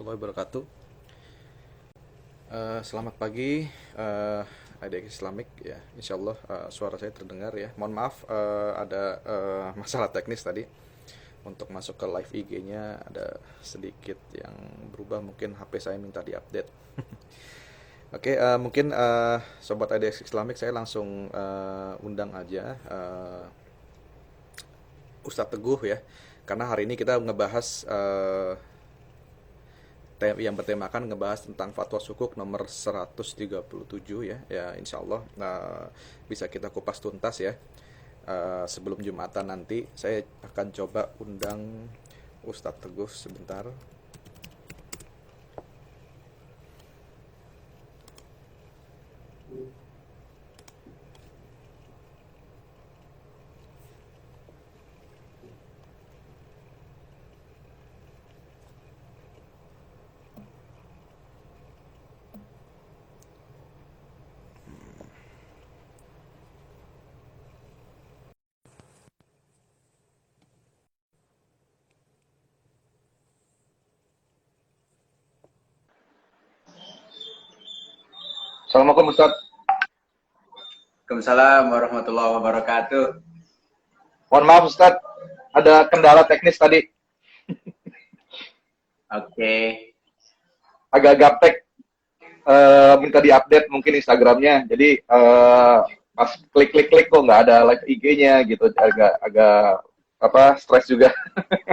warahmatullahi wabarakatuh. Selamat pagi, adik Islamik ya. Insya Allah suara saya terdengar ya. Mohon maaf ada masalah teknis tadi. Untuk masuk ke live IG-nya ada sedikit yang berubah. Mungkin HP saya minta diupdate. Oke, mungkin sobat adik Islamik saya langsung undang aja Ustadz Teguh ya. Karena hari ini kita ngebahas yang bertemakan ngebahas tentang fatwa sukuk nomor 137 ya. Ya insya Allah bisa kita kupas tuntas ya. Sebelum Jumatan nanti saya akan coba undang Ustadz Teguh sebentar. Assalamualaikum Ustaz. Waalaikumsalam warahmatullahi wabarakatuh. Mohon maaf Ustaz, ada kendala teknis tadi. Oke. Agak gaptek, minta diupdate mungkin Instagramnya. Jadi pas klik kok nggak ada live IG-nya gitu, agak stres juga.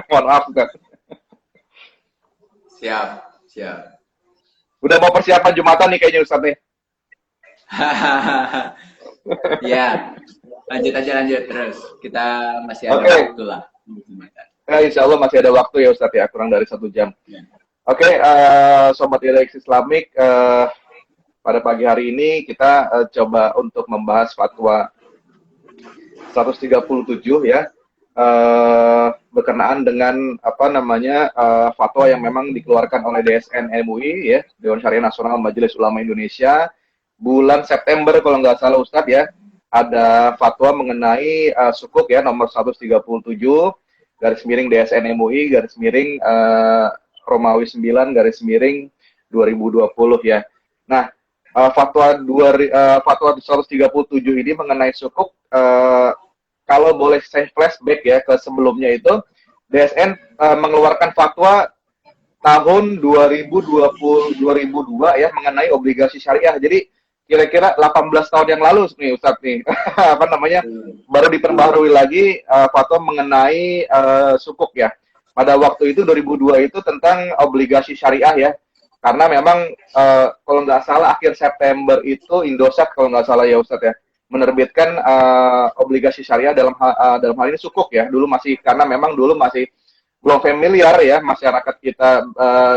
Mohon maaf Ustaz. Siap. Udah mau persiapan Jumatan nih kayaknya Ustaz nih. Ya, lanjut terus. Kita masih ada waktu lah. Insya Allah masih ada waktu ya Ustaz ya, kurang dari 1 jam. Ya. Oke, Sobat Irex Islamik, pada pagi hari ini kita coba untuk membahas fatwa 137 ya, berkenaan dengan fatwa yang memang dikeluarkan oleh DSN MUI ya, Dewan Syariah Nasional Majelis Ulama Indonesia, bulan September kalau nggak salah Ustadz ya, ada fatwa mengenai sukuk ya nomor 137 garis miring DSN MUI garis miring Romawi 9 garis miring 2020 ya. Nah, fatwa 137 ini mengenai sukuk, kalau boleh saya flashback ya ke sebelumnya itu, DSN mengeluarkan fatwa tahun 2002 ya mengenai obligasi syariah. Jadi kira-kira 18 tahun yang lalu nih Ustadz nih baru diperbaharui lagi fatwa mengenai sukuk ya. Pada waktu itu 2002 itu tentang obligasi syariah ya. Karena memang kalau nggak salah akhir September itu Indosat kalau nggak salah ya Ustadz ya menerbitkan obligasi syariah dalam hal ini sukuk ya. Dulu masih, karena memang dulu masih belum familiar ya masyarakat kita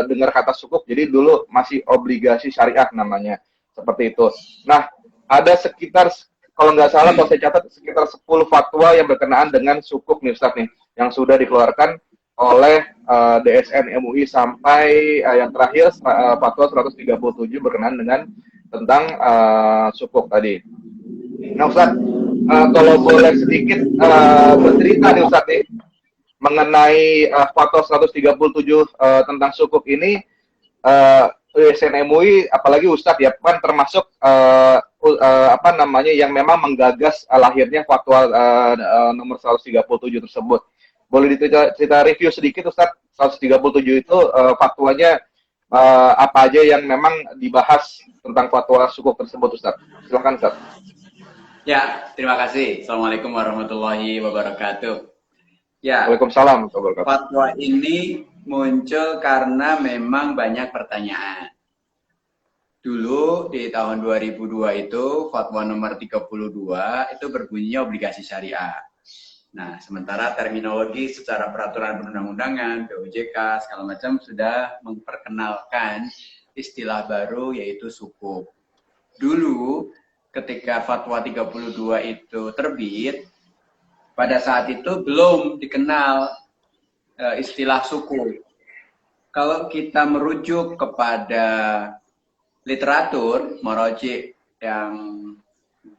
dengar kata sukuk, jadi dulu masih obligasi syariah namanya, seperti itu. Nah, ada sekitar, kalau nggak salah kalau saya catat, sekitar 10 fatwa yang berkenaan dengan sukuk nih Ustaz nih, yang sudah dikeluarkan oleh DSN MUI sampai yang terakhir fatwa 137 berkenaan dengan tentang sukuk tadi. Nah Ustaz, kalau boleh sedikit bercerita nih Ustaz nih, mengenai fatwa 137 tentang sukuk ini, DSN MUI apalagi Ustadz ya kan termasuk yang memang menggagas lahirnya fatwa nomor 137 tersebut. Boleh cerita review sedikit Ustadz, 137 itu fatwanya apa aja yang memang dibahas tentang fatwa sukuk tersebut Ustadz? Silakan Ustadz. Ya, terima kasih. Assalamualaikum warahmatullahi wabarakatuh. Ya, Waalaikumsalam. fatwa ini muncul karena memang banyak pertanyaan. Dulu di tahun 2002 itu fatwa nomor 32 itu berbunyinya obligasi syariah. Nah, sementara terminologi secara peraturan perundang-undangan, POJK, segala macam sudah memperkenalkan istilah baru yaitu sukuk. Dulu ketika fatwa 32 itu terbit, pada saat itu belum dikenal istilah sukuk. Kalau kita merujuk kepada literatur maraji yang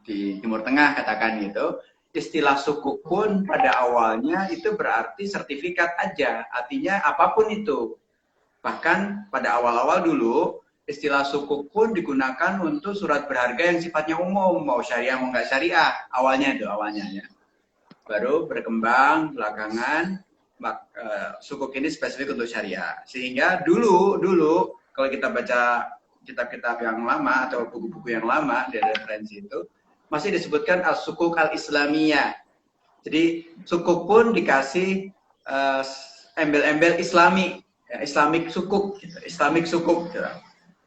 di Timur Tengah katakan gitu, istilah sukuk pun pada awalnya itu berarti sertifikat aja, artinya apapun itu, Bahkan pada awal-awal dulu, istilah sukuk pun digunakan untuk surat berharga yang sifatnya umum, mau syariah mau nggak syariah, awalnya ya. Baru berkembang belakangan, sukuk ini spesifik untuk syariah. Sehingga dulu kalau kita baca kitab-kitab yang lama atau buku-buku yang lama dari referensi itu, masih disebutkan al-sukuk al-islamiyah. Jadi sukuk pun dikasih embel-embel Islami, ya, Islamic sukuk, gitu. Islamic sukuk. Gitu.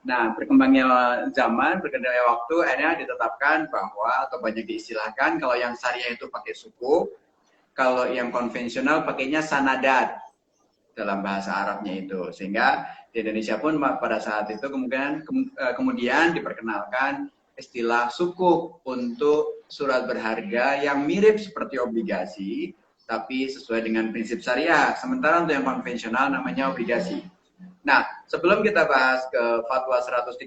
Nah, berkembangnya zaman, berkembangnya waktu, akhirnya ditetapkan bahwa atau banyak diistilahkan kalau yang syariah itu pakai sukuk, kalau yang konvensional pakainya sanadat dalam bahasa Arabnya itu. Sehingga di Indonesia pun pada saat itu kemudian diperkenalkan istilah sukuk untuk surat berharga yang mirip seperti obligasi, tapi sesuai dengan prinsip syariah. Sementara untuk yang konvensional namanya obligasi. Nah, sebelum kita bahas ke fatwa 137,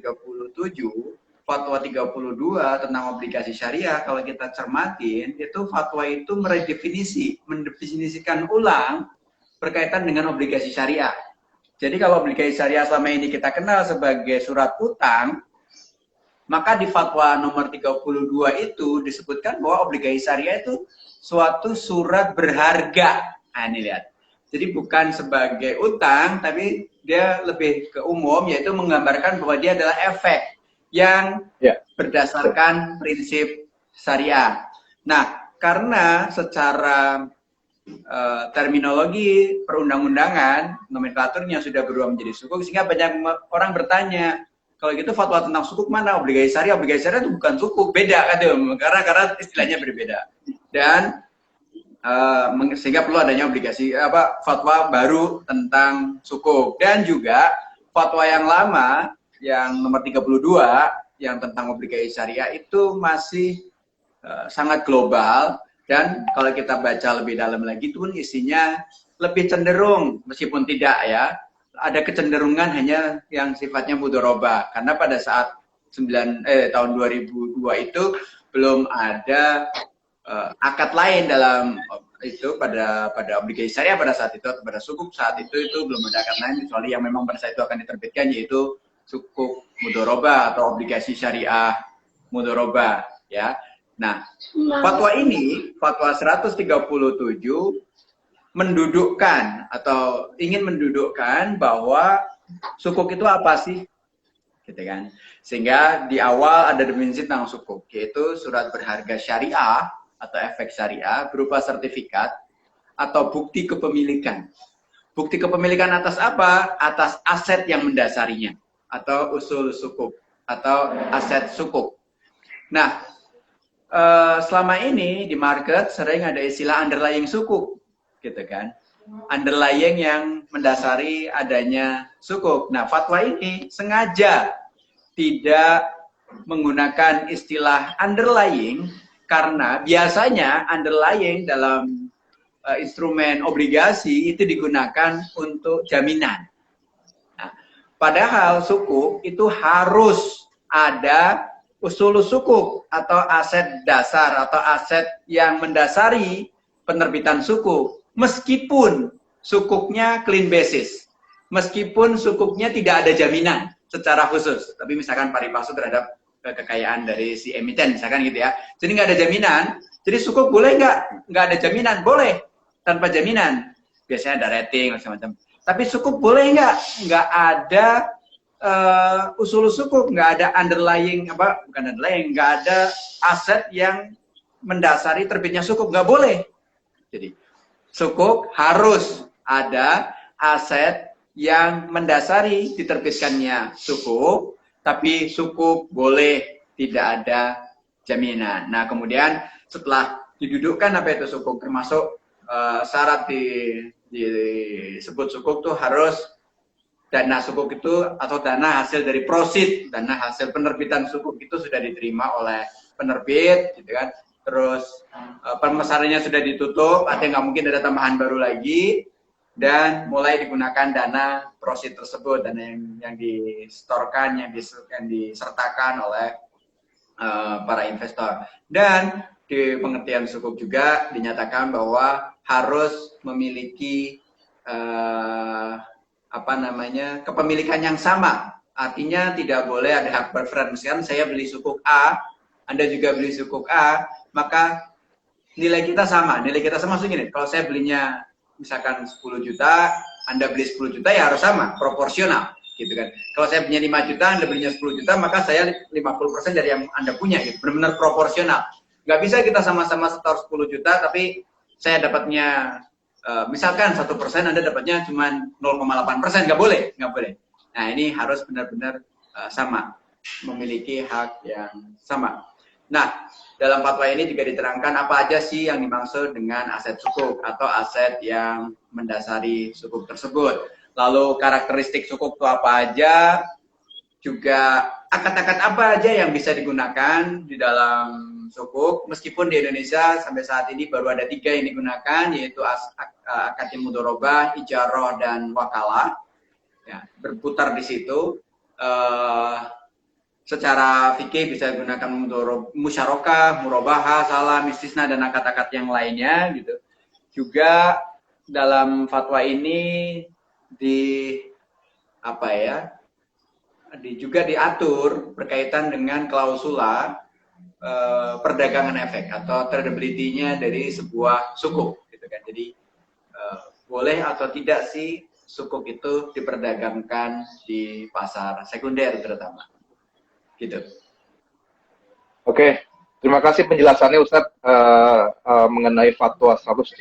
fatwa 32 tentang obligasi syariah, kalau kita cermatin, itu fatwa itu mendefinisikan ulang berkaitan dengan obligasi syariah. Jadi kalau obligasi syariah selama ini kita kenal sebagai surat utang, maka di fatwa nomor 32 itu disebutkan bahwa obligasi syariah itu suatu surat berharga. Nah, ini lihat. Jadi bukan sebagai utang, tapi dia lebih ke umum, yaitu menggambarkan bahwa dia adalah efek yang berdasarkan prinsip syariah. Nah, karena secara terminologi perundang-undangan, nomenklaturnya sudah berubah menjadi sukuk, sehingga banyak orang bertanya, kalau gitu fatwa tentang sukuk mana? Obligasi syariah itu bukan sukuk, beda kan, karena istilahnya berbeda. Dan sehingga perlu adanya fatwa baru tentang sukuk. Dan juga fatwa yang lama yang nomor 32 yang tentang obligasi syariah itu masih sangat global, dan kalau kita baca lebih dalam lagi itu pun isinya lebih cenderung, meskipun tidak ya, ada kecenderungan hanya yang sifatnya mudhoroba, karena pada saat tahun 2002 itu belum ada akad lain dalam itu pada obligasi syariah pada saat itu, atau pada sukuk saat itu belum ada akad lain kecuali yang memang pada saat itu akan diterbitkan, yaitu sukuk mudhoroba atau obligasi syariah mudhoroba ya. Nah, fatwa ini, fatwa 137 mendudukkan atau ingin mendudukkan bahwa sukuk itu apa sih? Gitu kan. Sehingga di awal ada definisi tentang sukuk, yaitu surat berharga syariah atau efek syariah berupa sertifikat atau bukti kepemilikan. Bukti kepemilikan atas apa? Atas aset yang mendasarinya, atau usul sukuk atau aset sukuk. Nah, selama ini di market sering ada istilah underlying sukuk, gitu kan. Underlying yang mendasari adanya sukuk. Nah, fatwa ini sengaja tidak menggunakan istilah underlying karena biasanya underlying dalam instrumen obligasi itu digunakan untuk jaminan. Nah, padahal sukuk itu harus ada usul sukuk atau aset dasar atau aset yang mendasari penerbitan sukuk, meskipun sukuknya clean basis, meskipun sukuknya tidak ada jaminan secara khusus, tapi misalkan pari palsu terhadap kekayaan dari si emiten, misalkan gitu ya. Jadi nggak ada jaminan. Jadi sukuk boleh nggak? Nggak ada jaminan, boleh tanpa jaminan. Biasanya ada rating macam-macam. Tapi sukuk boleh nggak? Nggak ada usul sukuk, nggak ada underlying bukan underlying, nggak ada aset yang mendasari terbitnya sukuk, nggak boleh. Jadi sukuk harus ada aset yang mendasari diterbitkannya sukuk, tapi sukuk boleh tidak ada jaminan. Nah, kemudian setelah didudukkan apa itu sukuk, termasuk syarat disebut sukuk tuh harus dana sukuk itu atau dana hasil dari proceed, dana hasil penerbitan sukuk itu sudah diterima oleh penerbit, gitu kan. Terus pemasarannya sudah ditutup, artinya nggak mungkin ada tambahan baru lagi, dan mulai digunakan dana proceed tersebut, dana yang distorkan, yang disertakan oleh para investor. Dan di pengertian sukuk juga dinyatakan bahwa harus memiliki apa namanya, kepemilikan yang sama. Artinya tidak boleh ada hak preference. Kan saya beli sukuk A, Anda juga beli sukuk A, maka nilai kita sama. Nilai kita sama maksudnya gini, kalau saya belinya misalkan 10 juta, Anda beli 10 juta ya harus sama, proporsional gitu kan. Kalau saya punya 5 juta, Anda belinya 10 juta, maka saya 50% dari yang Anda punya gitu. Benar-benar proporsional. Nggak bisa kita sama-sama setor 10 juta, tapi saya dapatnya misalkan 1%, Anda dapatnya cuma 0,8%, nggak boleh, nggak boleh. Nah ini harus benar-benar sama, memiliki hak yang sama. Nah dalam fatwa ini juga diterangkan apa aja sih yang dimaksud dengan aset sukuk atau aset yang mendasari sukuk tersebut. Lalu karakteristik sukuk itu apa aja, juga akad-akad apa aja yang bisa digunakan di dalam sukuk. Meskipun di Indonesia sampai saat ini baru ada 3 yang digunakan, yaitu akad mudharabah, ijarah, dan wakalah. Ya, berputar di situ. Secara fikih bisa digunakan musyarakah, murabahah, salam, istisna, dan akad-akad yang lainnya gitu. Juga dalam fatwa ini juga diatur berkaitan dengan klausula perdagangan efek atau tradability-nya dari sebuah sukuk gitu kan. Jadi boleh atau tidak sih sukuk itu diperdagangkan di pasar sekunder terutama. Gitu. Oke, terima kasih penjelasannya Ustadz mengenai fatwa 137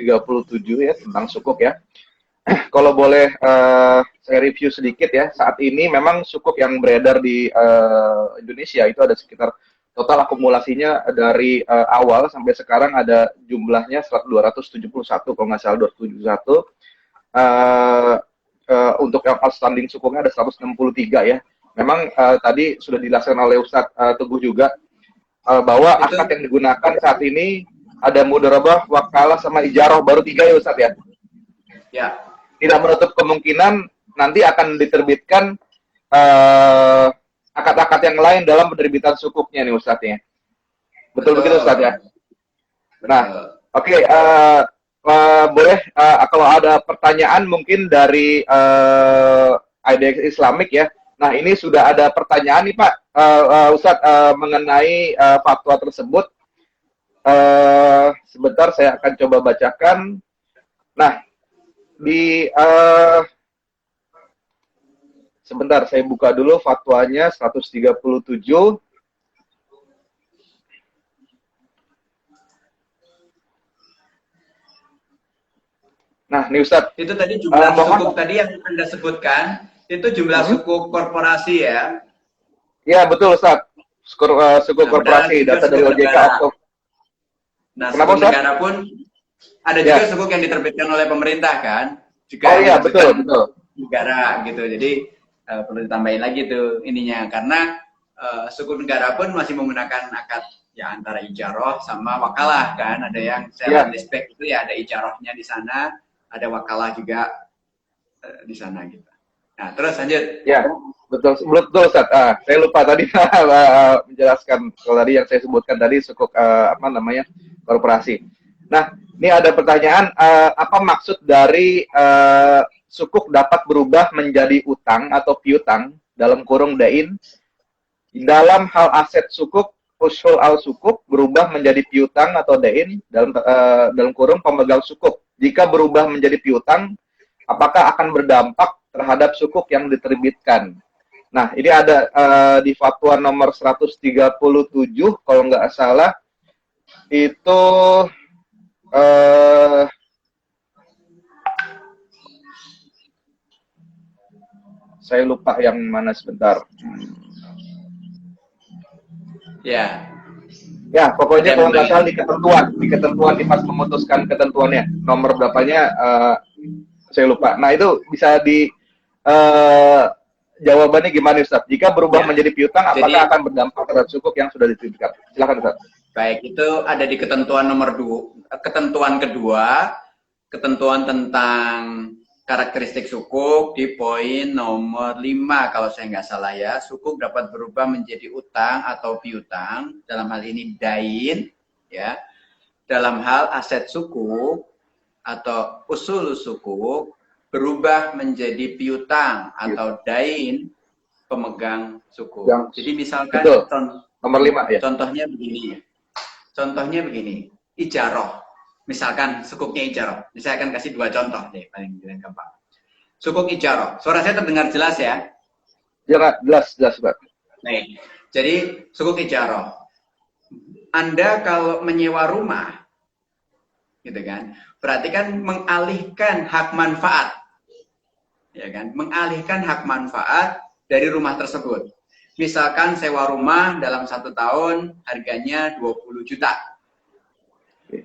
ya tentang sukuk ya. Kalau boleh saya review sedikit ya, saat ini memang sukuk yang beredar di Indonesia itu ada sekitar total akumulasinya dari awal sampai sekarang ada jumlahnya 271 kalau nggak salah 271. Untuk yang outstanding sukuknya ada 163 ya. Memang tadi sudah dijelaskan oleh Ustadz Teguh juga bahwa akad yang digunakan saat ini ada mudharabah, wakalah, sama ijarah, baru 3 ya Ustadz ya? Ya. Tidak menutup kemungkinan nanti akan diterbitkan akad-akad yang lain dalam penerbitan sukuknya nih Ustadz ya. Betul begitu Ustadz ya? Nah, oke, boleh kalau ada pertanyaan mungkin dari IDX Islamik ya. Nah, ini sudah ada pertanyaan nih Pak Ustadz mengenai fatwa tersebut. Sebentar saya akan coba bacakan. Nah, sebentar saya buka dulu fatwanya 137. Nah, nih Ustadz. Itu tadi jumlah sukuk tadi yang Anda sebutkan, itu jumlah sukuk korporasi ya? Iya, betul Ustadz. Sukuk korporasi, data dari OJK. Nah, sukuk negara pun ada juga sukuk yang diterbitkan oleh pemerintah kan? Juga oh iya, betul. Negara gitu. Jadi perlu ditambahin lagi tuh ininya. Karena sukuk negara pun masih menggunakan akad ya antara ijarah sama wakalah kan. Ada yang saya respect itu ya ada ijarahnya di sana, ada wakalah juga di sana gitu. Nah, terus lanjut. Ya, betul Ustaz. Saya lupa tadi menjelaskan kalau tadi yang saya sebutkan tadi sukuk korporasi. Nah, ini ada pertanyaan apa maksud dari sukuk dapat berubah menjadi utang atau piutang dalam kurung dain dalam hal aset sukuk usul al sukuk berubah menjadi piutang atau dain dalam kurung pemegang sukuk. Jika berubah menjadi piutang, apakah akan berdampak terhadap sukuk yang diterbitkan? Nah, ini ada di fatwa nomor 137 kalau nggak salah itu saya lupa yang mana sebentar. Ya. Ya, pokoknya kalau nggak salah di ketentuan di pas memutuskan ketentuannya nomor berapanya saya lupa. Nah, itu bisa di jawabannya gimana Ustaz? Jika berubah menjadi piutang, apakah akan berdampak terhadap sukuk yang sudah diterbitkan? Silakan Ustaz. Baik, itu ada di ketentuan nomor 2, ketentuan kedua, ketentuan tentang karakteristik sukuk di poin nomor 5 kalau saya nggak salah ya. Sukuk dapat berubah menjadi utang atau piutang, dalam hal ini dain, ya. Dalam hal aset sukuk atau usul sukuk berubah menjadi piutang atau dain pemegang sukuk. Jadi misalkan nomor 5 ya. Contohnya begini. Contohnya begini. Ijaroh. Misalkan sukuknya ijaroh. Saya akan kasih 2 contoh deh paling gampang. Sukuk ijaroh. Suara saya terdengar jelas ya? Jelas Pak. Baik. Jadi sukuk ijaroh. Anda kalau menyewa rumah, gitu kan, berarti kan mengalihkan hak manfaat, ya kan, mengalihkan hak manfaat dari rumah tersebut. Misalkan sewa rumah dalam 1 tahun harganya 20 juta,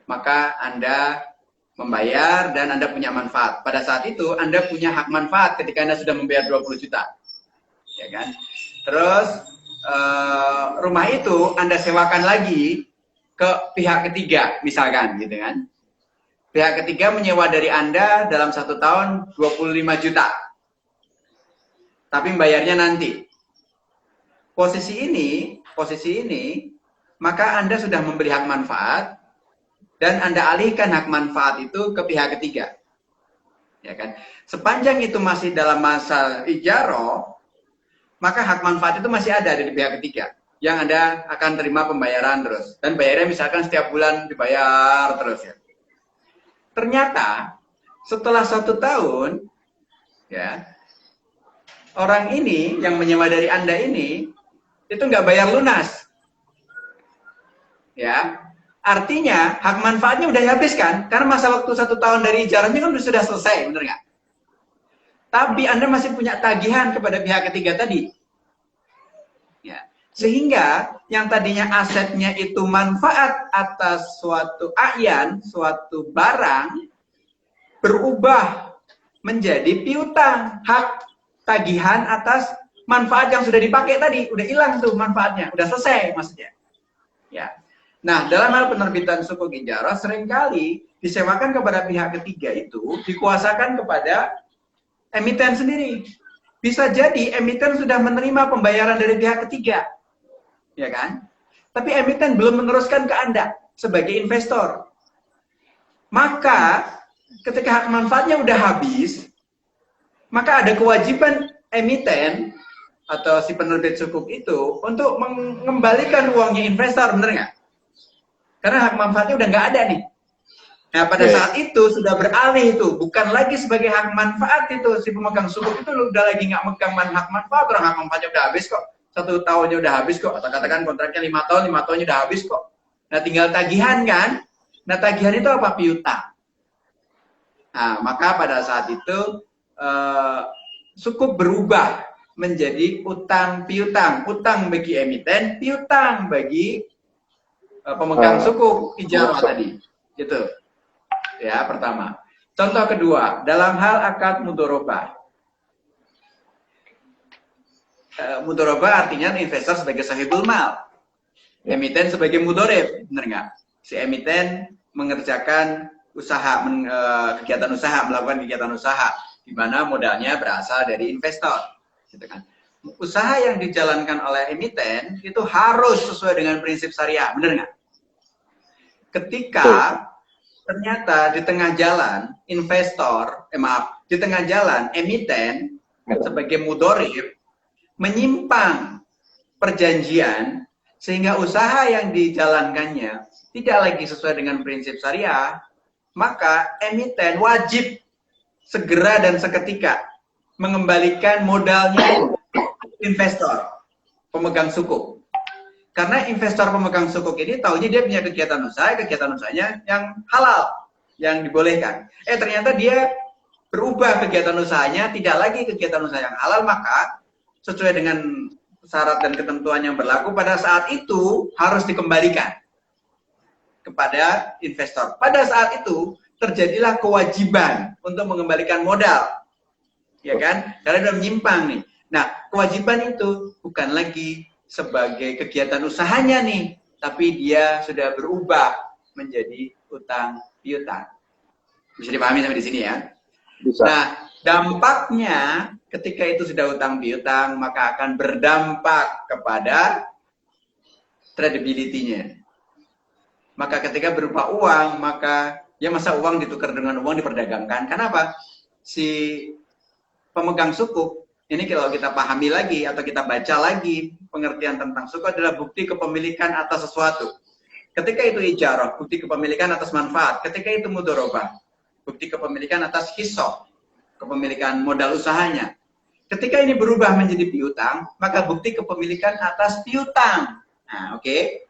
maka Anda membayar dan Anda punya manfaat. Pada saat itu Anda punya hak manfaat ketika Anda sudah membayar 20 juta, ya kan. Terus rumah itu Anda sewakan lagi ke pihak ketiga, misalkan, gitu kan. Pihak ketiga menyewa dari Anda dalam 1 tahun 25 juta. Tapi membayarnya nanti. Posisi ini, maka Anda sudah memberi hak manfaat dan Anda alihkan hak manfaat itu ke pihak ketiga. Ya kan? Sepanjang itu masih dalam masa ijaroh, maka hak manfaat itu masih ada di pihak ketiga yang Anda akan terima pembayaran terus. Dan bayarnya misalkan setiap bulan dibayar terus ya. Ternyata setelah 1 tahun, ya, orang ini yang menyewa dari Anda ini itu nggak bayar lunas, ya. Artinya hak manfaatnya udah dihabiskan karena masa waktu 1 tahun dari ijarahnya kan sudah selesai, bener nggak? Tapi Anda masih punya tagihan kepada pihak ketiga tadi, ya. Sehingga yang tadinya asetnya itu manfaat atas suatu a'yan, suatu barang, berubah menjadi piutang, hak tagihan atas manfaat yang sudah dipakai tadi. Udah hilang tuh manfaatnya, udah selesai maksudnya. Ya. Nah, dalam hal penerbitan sukuk ijarah, seringkali disewakan kepada pihak ketiga itu dikuasakan kepada emiten sendiri. Bisa jadi emiten sudah menerima pembayaran dari pihak ketiga, ya kan? Tapi emiten belum meneruskan ke Anda sebagai investor. Maka ketika hak manfaatnya udah habis, maka ada kewajiban emiten atau si penerbit sukuk itu untuk mengembalikan uangnya investor, bener nggak? Karena hak manfaatnya udah nggak ada nih. Nah, pada saat itu sudah beralih itu, bukan lagi sebagai hak manfaat itu, si pemegang sukuk itu udah lagi nggak megang hak manfaat, orang hak manfaatnya udah habis kok. 1 tahunnya udah habis kok, atau katakan kontraknya 5 tahun, 5 tahunnya udah habis kok. Nah, tinggal tagihan kan? Nah, tagihan itu apa? Piutang. Nah, maka pada saat itu sukuk berubah menjadi utang piutang, utang bagi emiten, piutang bagi pemegang sukuk ijarah tadi. Gitu. Ya, pertama. Contoh kedua, dalam hal akad mudharabah. Mudharabah artinya investor sebagai sahibul mal, emiten sebagai mudharib, benar nggak? Si emiten mengerjakan usaha, kegiatan usaha, melakukan kegiatan usaha, di mana modalnya berasal dari investor, gitu kan? Usaha yang dijalankan oleh emiten itu harus sesuai dengan prinsip syariah, benar nggak? Ketika ternyata di tengah jalan investor, di tengah jalan emiten sebagai mudharib menyimpang perjanjian sehingga usaha yang dijalankannya tidak lagi sesuai dengan prinsip syariah, maka emiten wajib segera dan seketika mengembalikan modalnya investor, pemegang sukuk. Karena investor pemegang sukuk ini taunya dia punya kegiatan usahanya yang halal, yang dibolehkan. Ternyata dia berubah kegiatan usahanya, tidak lagi kegiatan usaha yang halal, maka sesuai dengan syarat dan ketentuan yang berlaku pada saat itu harus dikembalikan kepada investor. Pada saat itu terjadilah kewajiban untuk mengembalikan modal, ya kan? Karena sudah menyimpang nih. Nah, kewajiban itu bukan lagi sebagai kegiatan usahanya nih, tapi dia sudah berubah menjadi utang piutang. Bisa dipahami sampai di sini ya? Bisa. Nah, dampaknya ketika itu sudah utang piutang, maka akan berdampak kepada credibility-nya. Maka ketika berupa uang, maka ya masa uang ditukar dengan uang diperdagangkan. Kenapa? si pemegang sukuk, ini kalau kita pahami lagi atau kita baca lagi, pengertian tentang sukuk adalah bukti kepemilikan atas sesuatu. Ketika itu ijarah, bukti kepemilikan atas manfaat. Ketika itu mudharabah, bukti kepemilikan atas hisab, kepemilikan modal usahanya. Ketika ini berubah menjadi piutang, maka bukti kepemilikan atas piutang. Nah, oke.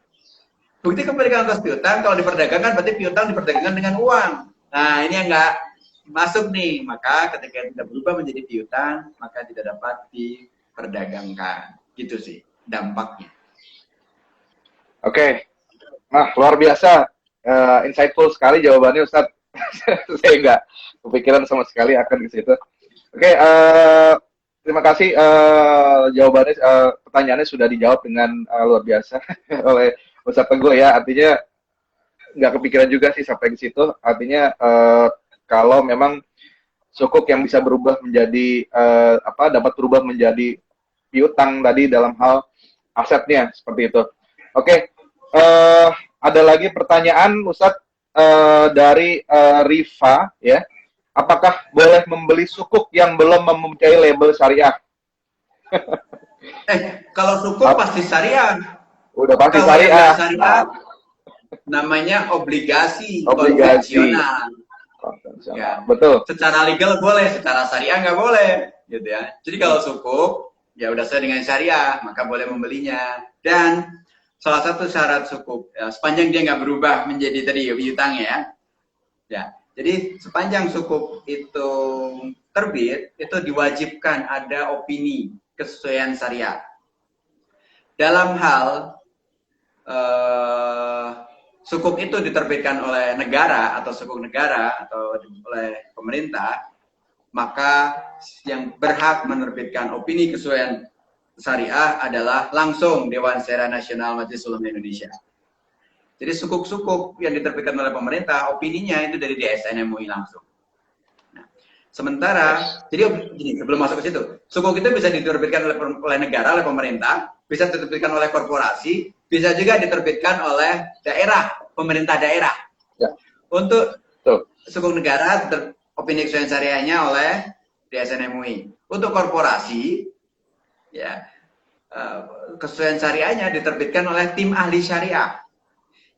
Bukti kepemilikan atas piutang, kalau diperdagangkan, berarti piutang diperdagangkan dengan uang. Nah, ini yang nggak masuk nih. Maka ketika tidak berubah menjadi piutang, maka tidak dapat diperdagangkan. Gitu sih dampaknya. Oke. Nah, luar biasa. Insightful sekali jawabannya, Ustadz. Saya nggak kepikiran sama sekali akan ke situ. Oke, terima kasih jawabannya, pertanyaannya sudah dijawab dengan luar biasa oleh Ustadz Teguh ya. Artinya nggak kepikiran juga sih sampai ke situ. Artinya kalau memang sukuk yang bisa berubah menjadi dapat berubah menjadi piutang tadi dalam hal asetnya seperti itu. Oke, ada lagi pertanyaan Ustadz dari Rifa ya. Apakah boleh membeli sukuk yang belum mempunyai label syariah? Kalau sukuk pasti syariah. Udah pasti Kalau syariah. syariah namanya obligasi konvensional. Ya. Betul. Secara legal boleh, secara syariah nggak boleh, gitu ya. Jadi kalau sukuk, ya udah sesuai dengan syariah, maka boleh membelinya. Dan salah satu syarat sukuk, ya, sepanjang dia nggak berubah menjadi tadi piutang ya. Jadi sepanjang sukuk itu terbit, itu diwajibkan ada opini kesesuaian syariah. Dalam hal sukuk itu diterbitkan oleh negara atau sukuk negara atau oleh pemerintah, maka yang berhak menerbitkan opini kesesuaian syariah adalah langsung Dewan Syariah Nasional Majelis Ulama Indonesia. Jadi sukuk-sukuk yang diterbitkan oleh pemerintah, opininya itu dari DSN MUI langsung. Nah, sementara, jadi sebelum masuk ke situ, sukuk itu bisa diterbitkan oleh negara, oleh pemerintah, bisa diterbitkan oleh korporasi, bisa juga diterbitkan oleh daerah, pemerintah daerah. Ya. Untuk sukuk negara, opini kesesuaian syariahnya oleh DSN MUI. Untuk korporasi, ya kesesuaian syariahnya diterbitkan oleh tim ahli syariah.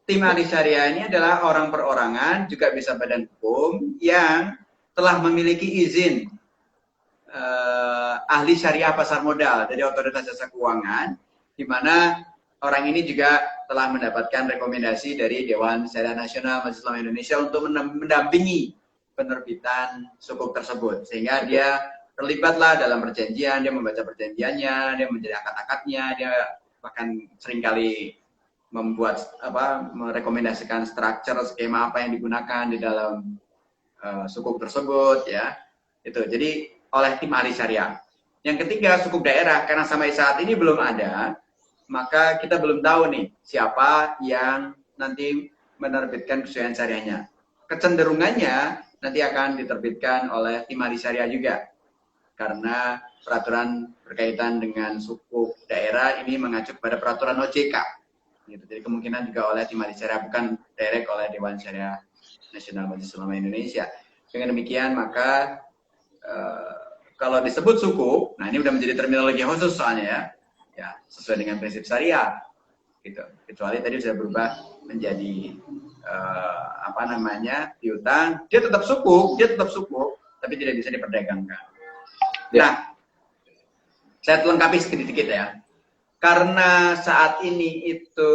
Tim ahli syariah ini adalah orang perorangan, juga bisa badan hukum yang telah memiliki izin ahli syariah pasar modal dari Otoritas Jasa Keuangan, di mana orang ini juga telah mendapatkan rekomendasi dari Dewan Syariah Nasional Majelis Ulama Indonesia untuk mendampingi penerbitan sukuk tersebut, sehingga dia terlibatlah dalam perjanjian, dia membaca perjanjiannya, dia menjadi akad-akadnya, dia bahkan seringkali membuat merekomendasikan struktur skema apa yang digunakan di dalam sukuk tersebut ya. Itu jadi oleh tim ahli syariah. Yang ketiga, sukuk daerah, karena sampai saat ini belum ada, maka kita belum tahu nih siapa yang nanti menerbitkan kesesuaian syariahnya. Kecenderungannya nanti akan diterbitkan oleh tim ahli syariah juga, karena peraturan berkaitan dengan sukuk daerah ini mengacu pada peraturan OJK. Gitu. Jadi kemungkinan juga oleh tim ahli syariah, bukan direct oleh Dewan Syariah Nasional Majelis Ulama Indonesia. Dengan demikian maka kalau disebut sukuk, nah ini udah menjadi terminologi khusus soalnya ya sesuai dengan prinsip syariah, gitu. Kecuali tadi sudah berubah menjadi piutang, dia tetap sukuk, tapi tidak bisa diperdagangkan. Ya. Nah, saya lengkapi sedikit ya. Karena saat ini itu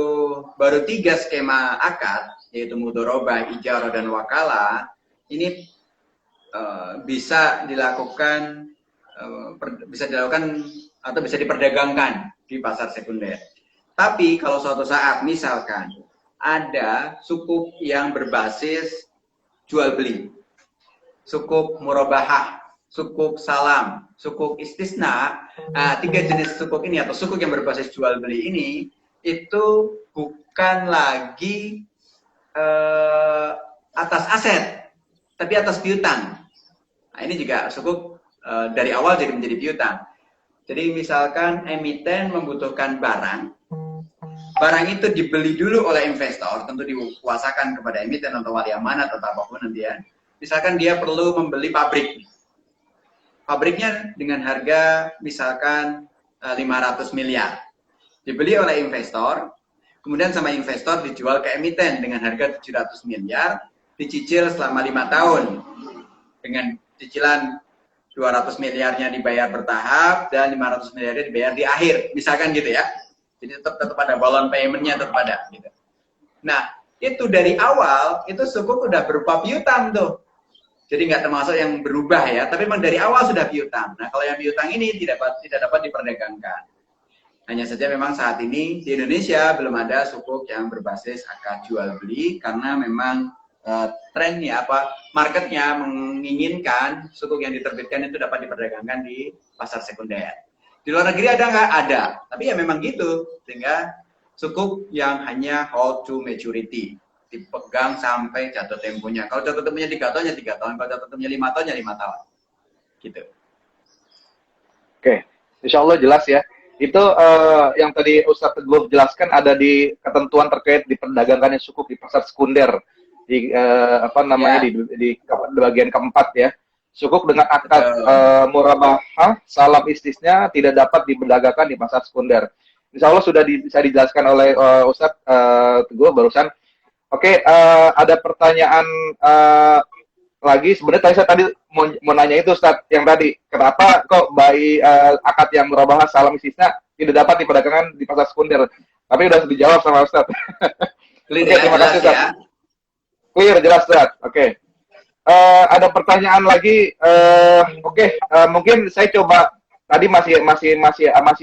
baru 3 skema akad, yaitu mudharabah, ijarah, dan wakalah, ini bisa dilakukan atau bisa diperdagangkan di pasar sekunder. Tapi kalau suatu saat misalkan ada sukuk yang berbasis jual beli, sukuk murabahah, sukuk salam, sukuk istisna, 3 jenis sukuk ini atau sukuk yang berbasis jual beli ini itu bukan lagi atas aset, tapi atas piutang. Nah, ini juga sukuk dari awal jadi menjadi piutang. Jadi misalkan emiten membutuhkan barang itu dibeli dulu oleh investor, tentu dikuasakan kepada emiten atau wali amanat atau apapun nanti ya. Misalkan dia perlu membeli pabrik, pabriknya dengan harga misalkan 500 miliar. Dibeli oleh investor, kemudian sama investor dijual ke emiten dengan harga 700 miliar, dicicil selama 5 tahun. Dengan cicilan 200 miliarnya dibayar bertahap dan 500 miliarnya dibayar di akhir. Misalkan gitu ya. Jadi tetap ada balloon payment-nya, tetap ada gitu. Nah, itu dari awal itu sukuk udah berupa piutang tuh. Jadi nggak termasuk yang berubah ya, tapi memang dari awal sudah piutang. Nah, kalau yang piutang ini tidak dapat diperdagangkan. Hanya saja memang saat ini di Indonesia belum ada sukuk yang berbasis akad jual beli karena memang trennya marketnya menginginkan sukuk yang diterbitkan itu dapat diperdagangkan di pasar sekunder. Di luar negeri ada nggak? Ada, tapi ya memang gitu sehingga sukuk yang hanya hold to maturity dipegang sampai jatuh temponya. Kalau jatuh temponya 3 tahun ya 3 tahun, kalau jatuh temponya 5 tahun ya 5 tahun. Gitu. Oke, insya Allah jelas ya. Itu yang tadi Ustadz Teguh jelaskan ada di ketentuan terkait diperdagangkannya sukuk di pasar sekunder di di bagian keempat ya. Sukuk dengan akad murabahah salam istisnya tidak dapat diperdagangkan di pasar sekunder. Insya Allah sudah bisa dijelaskan oleh Ustadz Teguh barusan. Oke, ada pertanyaan lagi. Sebenarnya saya tadi mau nanya itu Ustadz yang tadi, kenapa kok akad yang merubah salam istisna tidak dapat diperdagangkan di pasar sekunder? Tapi udah dijawab sama Ustadz. Clear, Oke, terima kasih Ustadz. Clear, jelas Ustadz. Oke. Ada pertanyaan lagi. Mungkin saya coba tadi masih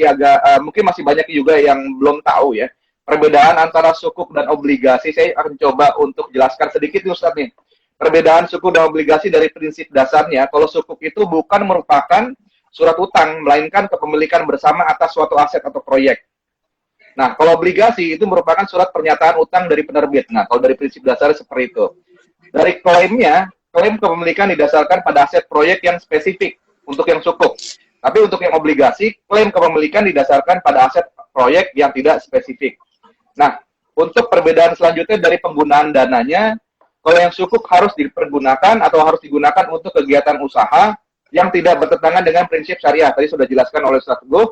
agak mungkin masih banyak juga yang belum tahu ya perbedaan antara sukuk dan obligasi. Saya akan coba untuk jelaskan sedikit nih Ustadz nih. Perbedaan sukuk dan obligasi dari prinsip dasarnya, kalau sukuk itu bukan merupakan surat utang, melainkan kepemilikan bersama atas suatu aset atau proyek. Nah, kalau obligasi itu merupakan surat pernyataan utang dari penerbit. Nah, kalau dari prinsip dasarnya seperti itu. Dari klaimnya, klaim kepemilikan didasarkan pada aset proyek yang spesifik untuk yang sukuk. Tapi untuk yang obligasi, klaim kepemilikan didasarkan pada aset proyek yang tidak spesifik. Nah, untuk perbedaan selanjutnya dari penggunaan dananya, kalau yang sukuk harus dipergunakan atau harus digunakan untuk kegiatan usaha yang tidak bertentangan dengan prinsip syariah. Tadi sudah dijelaskan oleh Ustaz Teguh.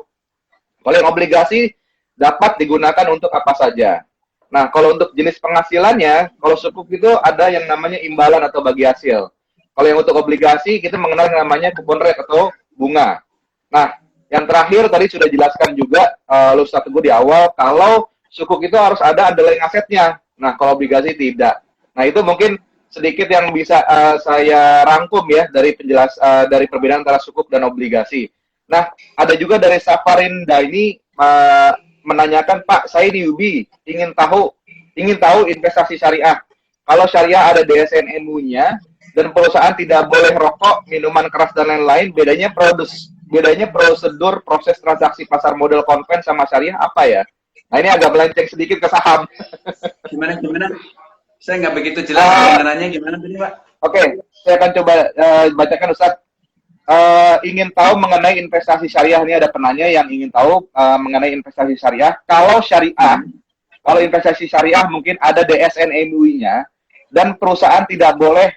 Kalau yang obligasi dapat digunakan untuk apa saja. Nah, kalau untuk jenis penghasilannya, kalau sukuk itu ada yang namanya imbalan atau bagi hasil. Kalau yang untuk obligasi, kita mengenal yang namanya kupon rate atau bunga. Nah, yang terakhir tadi sudah dijelaskan juga oleh Ustaz Teguh di awal, kalau sukuk itu harus ada underlying asetnya. Nah, kalau obligasi tidak. Nah, itu mungkin sedikit yang bisa saya rangkum ya dari dari perbedaan antara sukuk dan obligasi. Nah, ada juga dari Safarin Daini menanyakan, Pak, saya di UBI ingin tahu investasi syariah. Kalau syariah ada DSN MU-nya dan perusahaan tidak boleh rokok, minuman keras dan lain-lain, bedanya prosedur proses transaksi pasar modal konven sama syariah apa ya? Nah, ini agak melenceng sedikit ke saham. Gimana? Saya nggak begitu jelas kebenarannya gimana tadi, Pak? Oke, saya akan coba bacakan Ustaz. Ingin tahu mengenai investasi syariah, ini ada penanya yang ingin tahu mengenai investasi syariah. Kalau syariah, kalau investasi syariah mungkin ada DSN MUI-nya dan perusahaan tidak boleh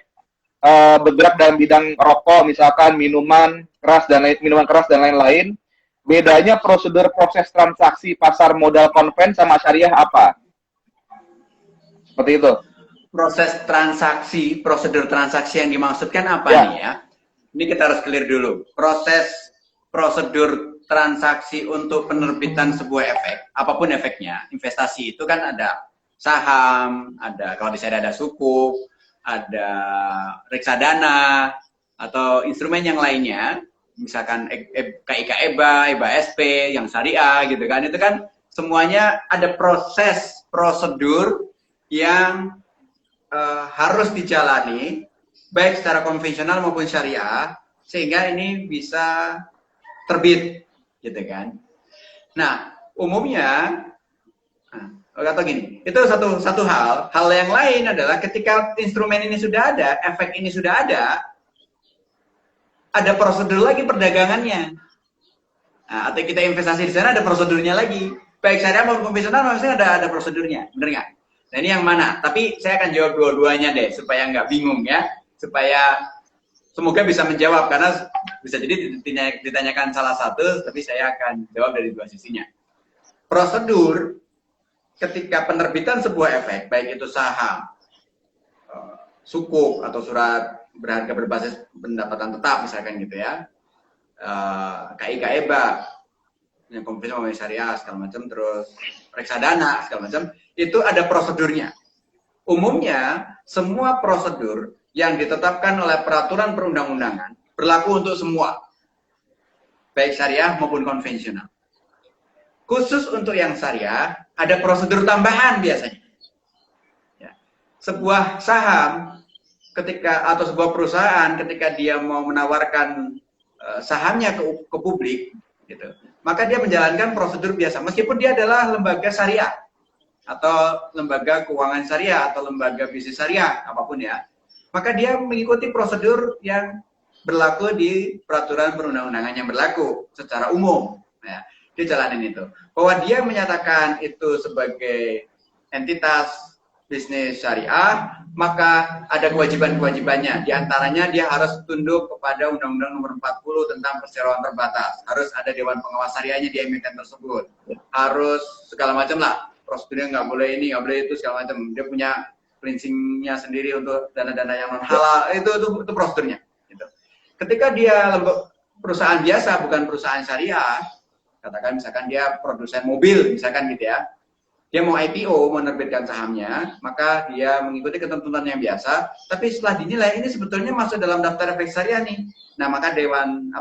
bergerak dalam bidang rokok, misalkan minuman keras dan lain-lain. Bedanya prosedur proses transaksi pasar modal konven sama syariah apa? Seperti itu. Prosedur transaksi yang dimaksudkan apa nih ya? Ini kita harus clear dulu. Prosedur transaksi untuk penerbitan sebuah efek, apapun efeknya, investasi itu kan ada saham, ada kalau di saya ada sukuk, ada reksadana atau instrumen yang lainnya, misalkan KIK EBA SP yang syariah gitu kan, itu kan semuanya ada prosedur yang harus dijalani baik secara konvensional maupun syariah sehingga ini bisa terbit gitu kan. Nah, umumnya atau gini, itu satu hal. Hal yang lain adalah ketika instrumen ini sudah ada, efek ini sudah ada prosedur lagi perdagangannya. Nah, atau kita investasi di sana ada prosedurnya lagi. Baik syariah maupun konvensional maksudnya ada prosedurnya, bener nggak? Nah, ini yang mana? Tapi saya akan jawab dua-duanya deh supaya nggak bingung ya, supaya semoga bisa menjawab, karena bisa jadi ditanyakan salah satu, tapi saya akan jawab dari dua sisinya. Prosedur ketika penerbitan sebuah efek, baik itu saham, sukuk atau surat berharga berbasis pendapatan tetap misalkan gitu ya, KIK EBA, yang konvensional syariah segala macam, terus reksadana segala macam, itu ada prosedurnya. Umumnya semua prosedur yang ditetapkan oleh peraturan perundang-undangan berlaku untuk semua, baik syariah maupun konvensional. Khusus untuk yang syariah, ada prosedur tambahan biasanya. Ya. Sebuah saham ketika atau sebuah perusahaan ketika dia mau menawarkan sahamnya ke publik, gitu, maka dia menjalankan prosedur biasa, meskipun dia adalah lembaga syariah atau lembaga keuangan syariah atau lembaga bisnis syariah, apapun ya, maka dia mengikuti prosedur yang berlaku di peraturan perundang-undangan yang berlaku secara umum. Ya. Dia jalanin itu. Bahwa dia menyatakan itu sebagai entitas bisnis syariah, maka ada kewajiban-kewajibannya. Di antaranya dia harus tunduk kepada Undang-Undang Nomor 40 tentang perseroan terbatas. Harus ada Dewan Pengawas Syariahnya di emiten tersebut. Harus segala macam lah. Prosedurnya nggak boleh ini, nggak boleh itu, segala macam. Dia punya cleansingnya sendiri untuk dana-dana yang non halal. Itu prosedurnya. Gitu. Ketika dia perusahaan biasa, bukan perusahaan syariah, katakan misalkan dia produsen mobil, misalkan gitu ya, dia mau IPO, menerbitkan sahamnya, maka dia mengikuti ketentuan yang biasa, tapi setelah dinilai ini sebetulnya masuk dalam daftar efek syariah nih. Nah, maka Dewan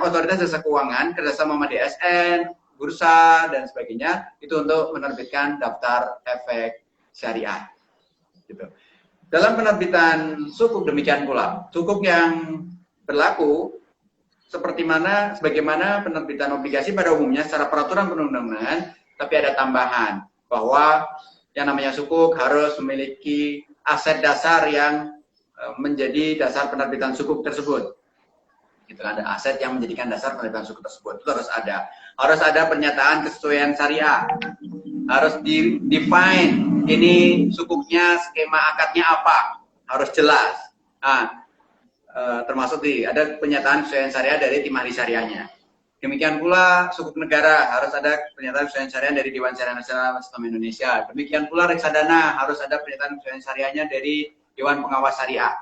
Otoritas Jasa Keuangan kerjasama sama DSN, bursa dan sebagainya itu untuk menerbitkan daftar efek syariah. Gitu. Dalam penerbitan sukuk demikian pula, sukuk yang berlaku sebagaimana penerbitan obligasi pada umumnya secara peraturan perundang-undangan, tapi ada tambahan bahwa yang namanya sukuk harus memiliki aset dasar yang menjadi dasar penerbitan sukuk tersebut. Gitu, ada aset yang menjadikan dasar penerbitan sukuk tersebut. Itu harus ada pernyataan kesesuaian syariah. Harus define ini sukuknya, skema akadnya apa, harus jelas. Nah, termasuk ada pernyataan kesesuaian syariah dari tim ahli syariahnya. Demikian pula sukuk negara harus ada pernyataan kesesuaian syariah dari Dewan Syariah Nasional Islam Indonesia. Demikian pula reksadana harus ada pernyataan kesesuaian syariahnya dari Dewan Pengawas Syariah.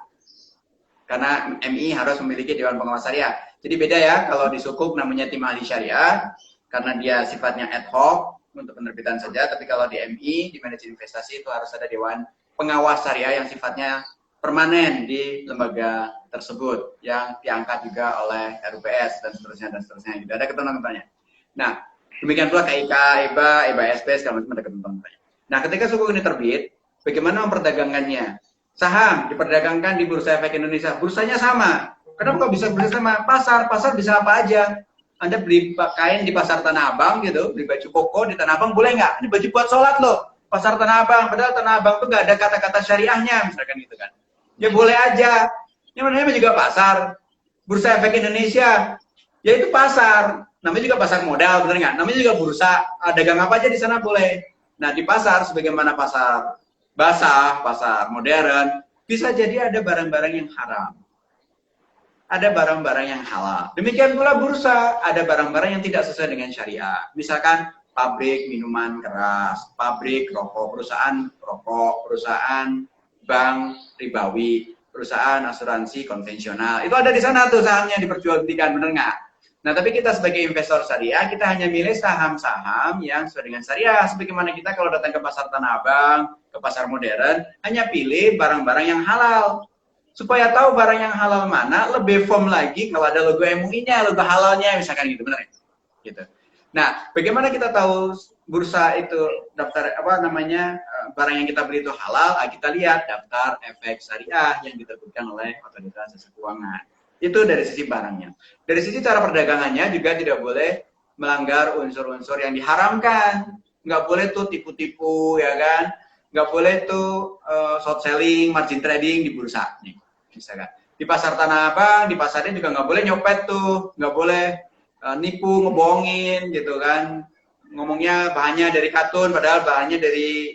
Karena MI harus memiliki Dewan Pengawas Syariah. Jadi beda ya, kalau di sukuk namanya tim ahli syariah karena dia sifatnya ad hoc untuk penerbitan saja, tapi kalau di MI, di manajemen investasi itu harus ada Dewan Pengawas Syariah yang sifatnya permanen di lembaga tersebut yang diangkat juga oleh RUPS dan seterusnya gitu. Ada ketentuan-ketentuannya. Nah, demikian pula KIK, EBA, EBA-SP segala macam ada ketentuan-ketentuannya. Nah, ketika sukuk ini terbit, bagaimana memperdagangkannya? Saham diperdagangkan di Bursa Efek Indonesia, bursanya sama. Kenapa kok bisa bursa sama? Pasar bisa apa aja. Anda beli kain di pasar Tanah Abang gitu, beli baju koko di Tanah Abang boleh nggak? Ini baju buat sholat loh. Pasar Tanah Abang, padahal Tanah Abang tuh nggak ada kata-kata syariahnya, misalkan gitu kan. Ya boleh aja. Ini namanya juga pasar. Bursa Efek Indonesia, ya itu pasar. Namanya juga pasar modal, bener nggak? Namanya juga bursa. Dagang apa aja di sana boleh. Nah, di pasar, sebagaimana pasar basah, pasar modern, bisa jadi ada barang-barang yang haram. Ada barang-barang yang halal. Demikian pula bursa, ada barang-barang yang tidak sesuai dengan syariah. Misalkan pabrik minuman keras, pabrik rokok, perusahaan bank ribawi, perusahaan asuransi konvensional. Itu ada di sana tuh sahamnya diperjualbelikan, bener nggak? Nah, tapi kita sebagai investor syariah, kita hanya milih saham-saham yang sesuai dengan syariah. Sebagaimana kita kalau datang ke pasar Tanah Abang, ke pasar modern, hanya pilih barang-barang yang halal. Supaya tahu barang yang halal mana, lebih firm lagi kalau ada logo MUI-nya, logo halalnya, misalkan gitu, bener ya? Gitu. Nah, bagaimana kita tahu bursa itu daftar barang yang kita beli itu halal? Kita lihat daftar efek syariah yang diterbitkan oleh Otoritas Jasa Keuangan. Itu dari sisi barangnya. Dari sisi cara perdagangannya juga tidak boleh melanggar unsur-unsur yang diharamkan. Nggak boleh tuh tipu-tipu, ya kan? Nggak boleh tuh short selling, margin trading di bursa nih, misalkan. Di pasar Tanah Abang, di pasarnya juga nggak boleh nyopet tuh, nggak boleh nipu, ngebohongin gitu kan. Ngomongnya bahannya dari katun, padahal bahannya dari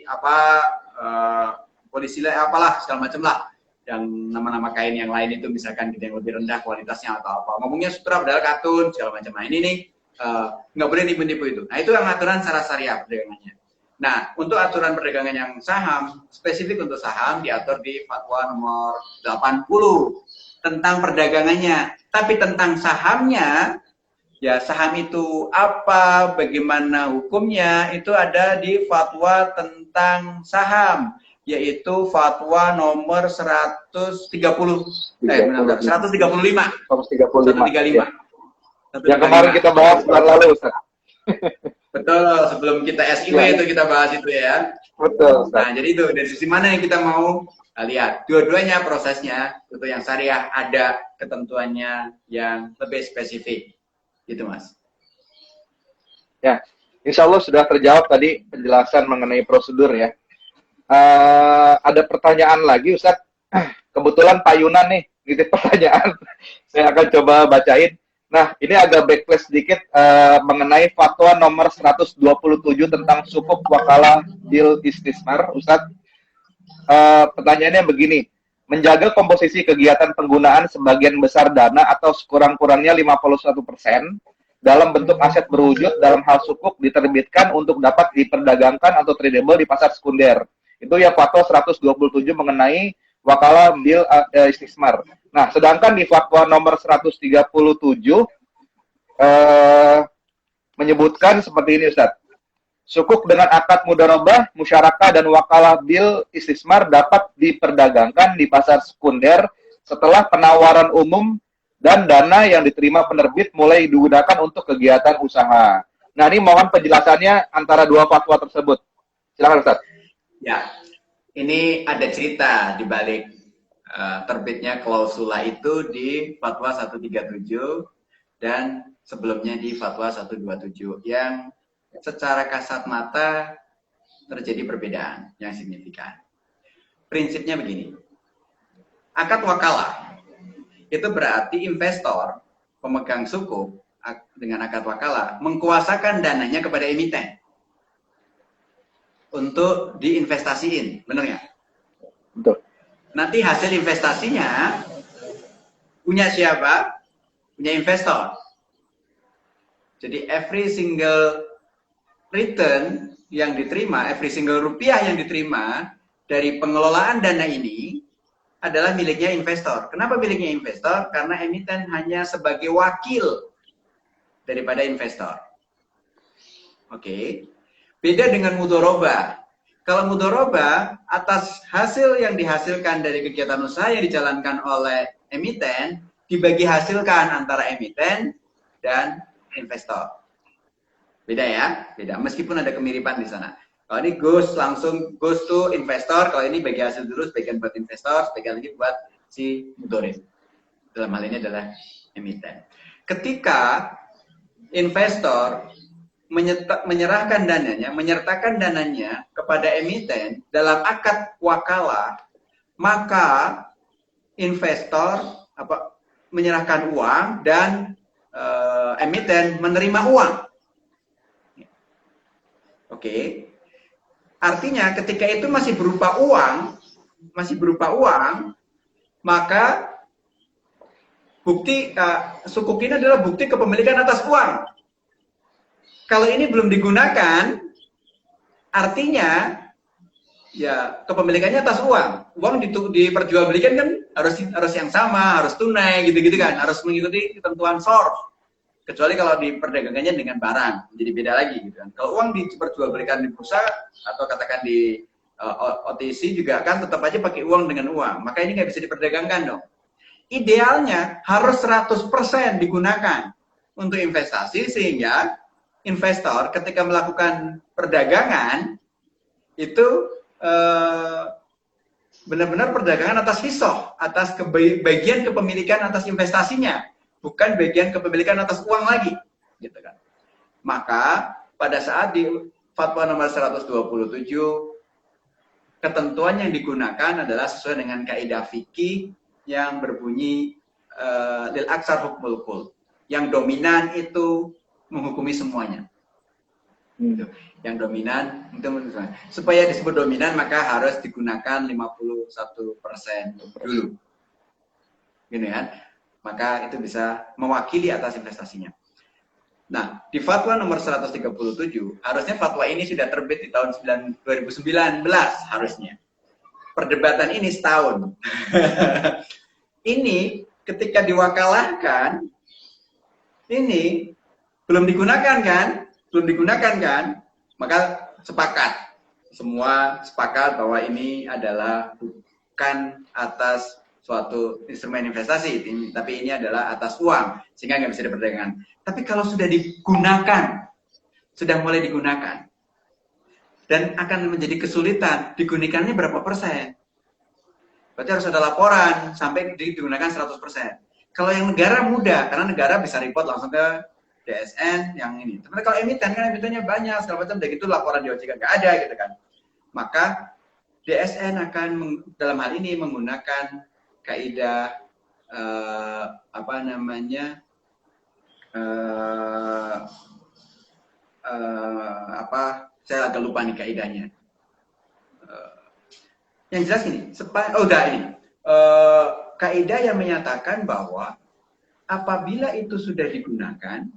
polisi apalah segala macam lah. yang nama-nama kain yang lain itu misalkan gitu yang lebih rendah kualitasnya atau apa. Ngomongnya sutra padahal katun segala macam. Nah, ini nih nggak boleh nipu-nipu itu. Nah, itu yang aturan secara syariah perdagangannya. Nah, untuk aturan perdagangan yang saham, spesifik untuk saham diatur di Fatwa nomor 80 tentang perdagangannya. Tapi tentang sahamnya, ya saham itu apa, bagaimana hukumnya, itu ada di Fatwa tentang saham, yaitu Fatwa nomor 135. 135. 135. Ya. Yang kemarin kita bahas bulan lalu, Ustaz. Betul, sebelum kita SIW Ya. itu kita bahas itu ya. Betul, Ustaz. Nah, jadi itu dari sisi mana yang kita mau lihat. Dua-duanya prosesnya, untuk yang syariah ada ketentuannya yang lebih spesifik. Gitu, Mas. Ya, insya Allah sudah terjawab tadi penjelasan mengenai prosedur ya. Ada pertanyaan lagi, Ustaz. Kebetulan Pak Yunan nih, nitip pertanyaan. Saya akan coba bacain. Nah, ini agak backlash sedikit mengenai fatwa nomor 127 tentang sukuk wakalah bil istismar, Ustaz. Pertanyaannya begini, menjaga komposisi kegiatan penggunaan sebagian besar dana atau sekurang-kurangnya 51% dalam bentuk aset berwujud dalam hal sukuk diterbitkan untuk dapat diperdagangkan atau tradable di pasar sekunder. Itu ya fatwa 127 mengenai wakalah bil istismar. Nah, sedangkan di fatwa nomor 137 menyebutkan seperti ini, Ustaz. Sukuk dengan akad mudharabah, musyarakah, dan wakalah bil istismar dapat diperdagangkan di pasar sekunder setelah penawaran umum dan dana yang diterima penerbit mulai digunakan untuk kegiatan usaha. Nah, ini mohon penjelasannya antara dua fatwa tersebut. Silakan, Ustaz. Ya, ini ada cerita di balik terbitnya klausula itu di Fatwa 137 dan sebelumnya di Fatwa 127 yang secara kasat mata terjadi perbedaan yang signifikan. Prinsipnya begini, akad wakalah itu berarti investor, pemegang sukuk dengan akad wakalah mengkuasakan dananya kepada emiten untuk diinvestasiin, benar nggak? Betul. Nanti hasil investasinya punya siapa? Punya investor. Jadi every single return yang diterima, every single rupiah yang diterima dari pengelolaan dana ini adalah miliknya investor. Kenapa miliknya investor? Karena emiten hanya sebagai wakil daripada investor. Oke. Beda dengan mudharabah. Kalau mudharabah, atas hasil yang dihasilkan dari kegiatan usaha yang dijalankan oleh emiten, dibagi hasilkan antara emiten dan investor. Beda ya, beda. Meskipun ada kemiripan di sana. Kalau ini langsung goes to investor, kalau ini bagi hasil dulu, sebagian buat investor, sebagian lagi buat si mudharib. Dalam hal ini adalah emiten. Ketika investor menyerahkan dananya, menyertakan dananya kepada emiten dalam akad wakalah, maka investor menyerahkan uang dan emiten menerima uang. Oke. Artinya ketika itu masih berupa uang, maka bukti sukuk ini adalah bukti kepemilikan atas uang. Kalau ini belum digunakan, artinya ya kepemilikannya atas uang. Uang diperjualbelikan kan harus yang sama, harus tunai gitu-gitu kan, harus mengikuti ketentuan SORF. Kecuali kalau diperdagangkannya dengan barang, jadi beda lagi gitu kan. Kalau uang diperjualbelikan di bursa atau katakan di OTC juga kan tetap aja pakai uang dengan uang. Maka ini nggak bisa diperdagangkan dong. Idealnya harus 100% digunakan untuk investasi sehingga investor ketika melakukan perdagangan itu benar-benar perdagangan atas hisoh, atas bagian kepemilikan atas investasinya, bukan bagian kepemilikan atas uang lagi, gitu kan. Maka pada saat di Fatwa nomor 127 ketentuan yang digunakan adalah sesuai dengan kaidah fikih yang berbunyi lil aksar hukmul kul. Yang dominan itu menghukumi semuanya. Gitu. Yang dominan itu supaya disebut dominan maka harus digunakan 51% dulu. Gini kan? Maka itu bisa mewakili atas investasinya. Nah, di fatwa nomor 137, harusnya fatwa ini sudah terbit di tahun 2019 harusnya. Perdebatan ini setahun. Ini ketika diwakalahkan, ini belum digunakan kan? Belum digunakan kan? Maka sepakat. Semua sepakat bahwa ini adalah bukan atas suatu instrumen investasi, tapi ini adalah atas uang, sehingga nggak bisa diperdagangkan. Tapi kalau sudah digunakan, sudah mulai digunakan, dan akan menjadi kesulitan, digunakannya berapa persen? Berarti harus ada laporan sampai digunakan 100%. Kalau yang negara mudah, karena negara bisa report langsung ke DSN yang ini. Tapi kalau emiten kan emitennya banyak, segala macam, dan itu laporan di OJK nggak ada gitu kan. Maka DSN akan dalam hal ini menggunakan kaidah apa namanya saya agak lupa nih kaidahnya. Yang jelas ini, kaidah yang menyatakan bahwa apabila itu sudah digunakan,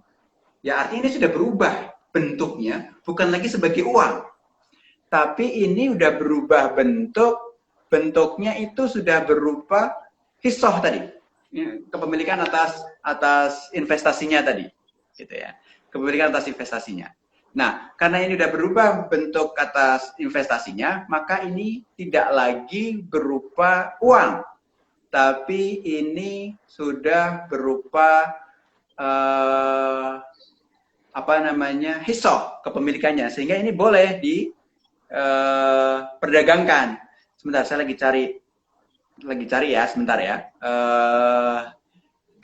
ya artinya ini sudah berubah bentuknya, bukan lagi sebagai uang, tapi ini sudah berubah bentuknya itu sudah berupa hisoh tadi, kepemilikan atas investasinya tadi, gitu ya, kepemilikan atas investasinya. Nah, karena ini sudah berubah bentuk atas investasinya, maka ini tidak lagi berupa uang, tapi ini sudah berupa hisoh kepemilikannya, sehingga ini boleh diperdagangkan. Sebentar, saya lagi cari ya, sebentar ya.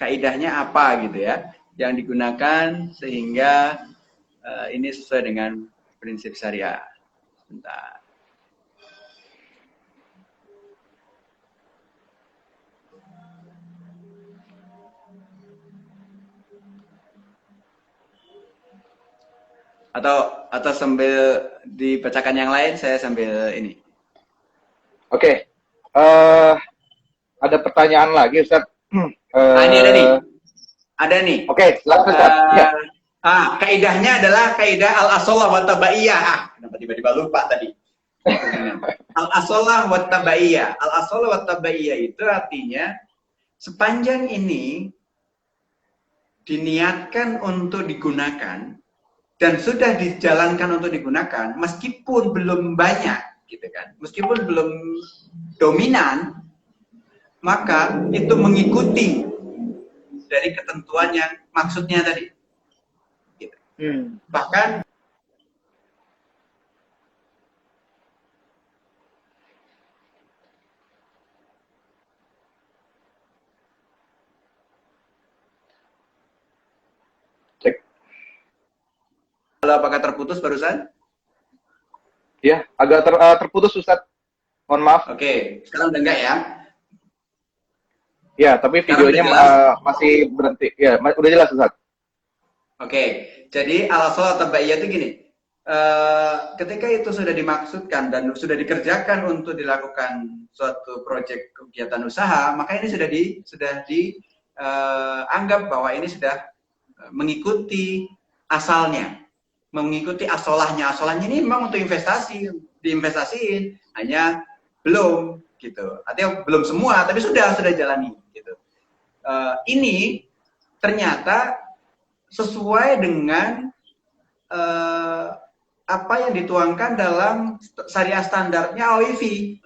Kaidahnya apa gitu ya, yang digunakan sehingga ini sesuai dengan prinsip syariah. Sebentar. Atau sambil dibacakan yang lain, saya sambil ini. Oke. Ada pertanyaan lagi, Ustaz. Ini ada nih. Ada nih. Oke, silakan Ustaz. Ya. Kaidahnya adalah kaidah al-asolah wa tabaiyah. Kenapa tiba-tiba lupa tadi? Al-asolah wa tabaiyah. Al-asolah wa tabaiyah itu artinya sepanjang ini diniatkan untuk digunakan dan sudah dijalankan untuk digunakan, meskipun belum banyak, gitu kan, meskipun belum dominan, maka itu mengikuti dari ketentuan yang maksudnya tadi. Gitu. Bahkan apakah terputus barusan? Ya, agak terputus Ustaz. Mohon maaf. Oke, sekarang udah enggak ya? Ya, tapi videonya masih berhenti. Ya, udah jelas Ustaz. Oke, jadi al-asolah tabaiyah itu gini. Ketika itu sudah dimaksudkan dan sudah dikerjakan untuk dilakukan suatu proyek kegiatan usaha, maka ini sudah dianggap bahwa ini sudah mengikuti asalnya, mengikuti asolahnya. Asolahnya ini memang untuk investasi, diinvestasiin, hanya belum gitu. Artinya belum semua, tapi sudah jalani gitu. Ini ternyata sesuai dengan apa yang dituangkan dalam syariah standarnya OIV,